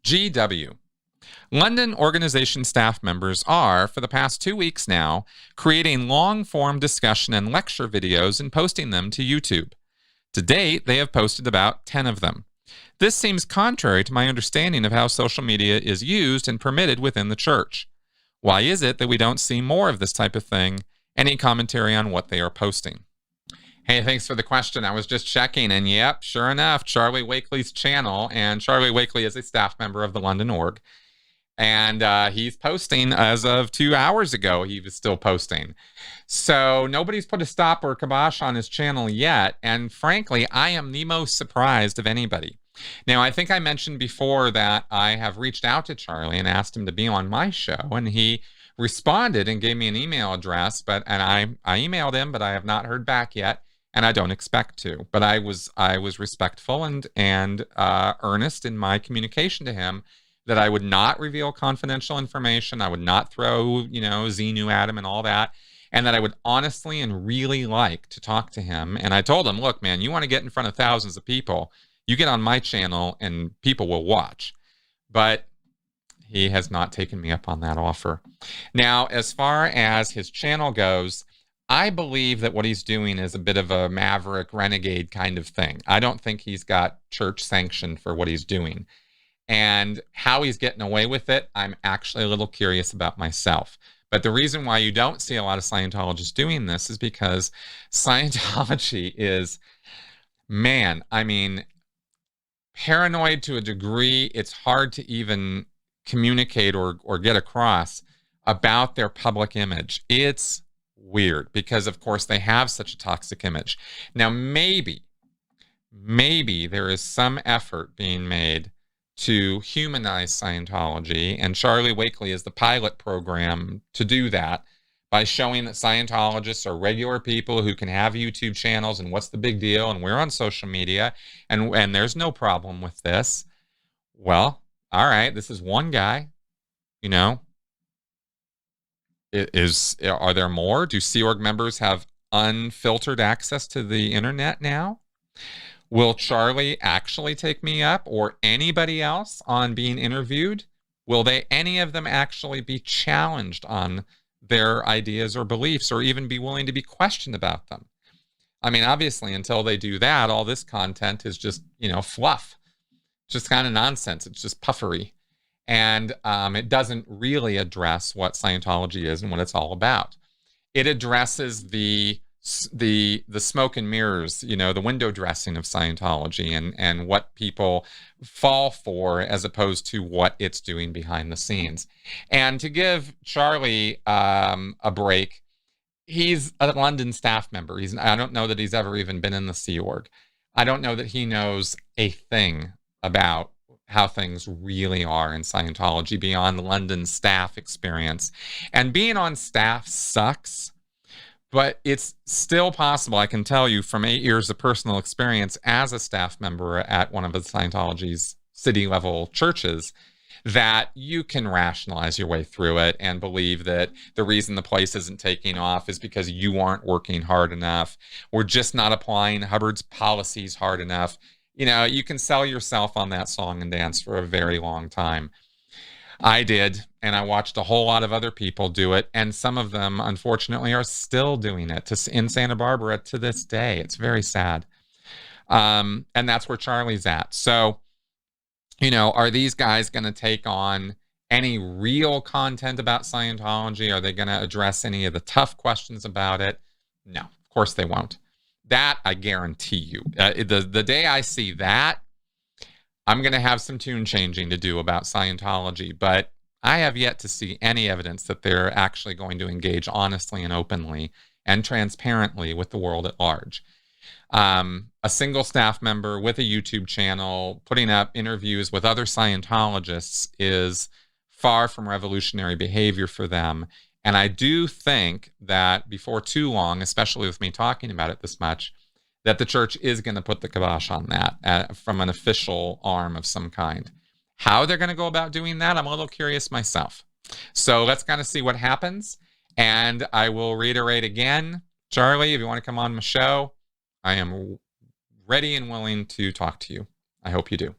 GW. London organization staff members are, for the past 2 weeks now, creating long-form discussion and lecture videos and posting them to YouTube. To date, they have posted about 10 of them. This seems contrary to my understanding of how social media is used and permitted within the church. Why is it that we don't see more of this type of thing? Any commentary on what they are posting? Hey, thanks for the question. I was just checking, and yep, sure enough, Charlie Wakely's channel, and Charlie Wakely is a staff member of the London Org. And he's posting as of 2 hours ago. He was still posting. So nobody's put a stop or kibosh on his channel yet. And frankly, I am the most surprised of anybody. Now, I think I mentioned before that I have reached out to Charlie and asked him to be on my show. And he responded and gave me an email address. And I emailed him, but I have not heard back yet. And I don't expect to. But I was respectful and earnest in my communication to him that I would not reveal confidential information. I would not throw, Xenu at him and all that. And that I would honestly and really like to talk to him. And I told him, look, man, you want to get in front of thousands of people, you get on my channel and people will watch. But he has not taken me up on that offer. Now, as far as his channel goes, I believe that what he's doing is a bit of a maverick renegade kind of thing. I don't think he's got church sanction for what he's doing. And how he's getting away with it, I'm actually a little curious about myself. But the reason why you don't see a lot of Scientologists doing this is because Scientology is, paranoid to a degree. It's hard to even communicate or get across about their public image. It's weird because, of course, they have such a toxic image. Now, maybe there is some effort being made to humanize Scientology, and Charlie Wakely is the pilot program to do that by showing that Scientologists are regular people who can have YouTube channels, and what's the big deal, and we're on social media, and there's no problem with this. Well, all right, this is one guy, Are there more? Do Sea Org members have unfiltered access to the internet now? Will Charlie actually take me up or anybody else on being interviewed? Will any of them actually be challenged on their ideas or beliefs or even be willing to be questioned about them? I mean, obviously, until they do that, all this content is just, fluff. Just kind of nonsense. It's just puffery. And it doesn't really address what Scientology is and what it's all about. It addresses the smoke and mirrors, the window dressing of Scientology and what people fall for as opposed to what it's doing behind the scenes. And to give Charlie a break, he's a London staff member. I don't know that he's ever even been in the Sea Org. I don't know that he knows a thing about how things really are in Scientology beyond the London staff experience. And being on staff sucks. But it's still possible, I can tell you from 8 years of personal experience as a staff member at one of the Scientology's city-level churches, that you can rationalize your way through it and believe that the reason the place isn't taking off is because you aren't working hard enough. We're just not applying Hubbard's policies hard enough. You can sell yourself on that song and dance for a very long time. I did, and I watched a whole lot of other people do it, and some of them, unfortunately, are still doing it in Santa Barbara to this day. It's very sad. And that's where Charlie's at. So, are these guys going to take on any real content about Scientology? Are they going to address any of the tough questions about it? No, of course they won't. That, I guarantee you. The day I see that, I'm going to have some tune changing to do about Scientology, but I have yet to see any evidence that they're actually going to engage honestly and openly and transparently with the world at large. A single staff member with a YouTube channel putting up interviews with other Scientologists is far from revolutionary behavior for them. And I do think that before too long, especially with me talking about it this much, that the church is going to put the kibosh on that from an official arm of some kind. How they're going to go about doing that, I'm a little curious myself. So let's kind of see what happens. And I will reiterate again, Charlie, if you want to come on my show, I am ready and willing to talk to you. I hope you do.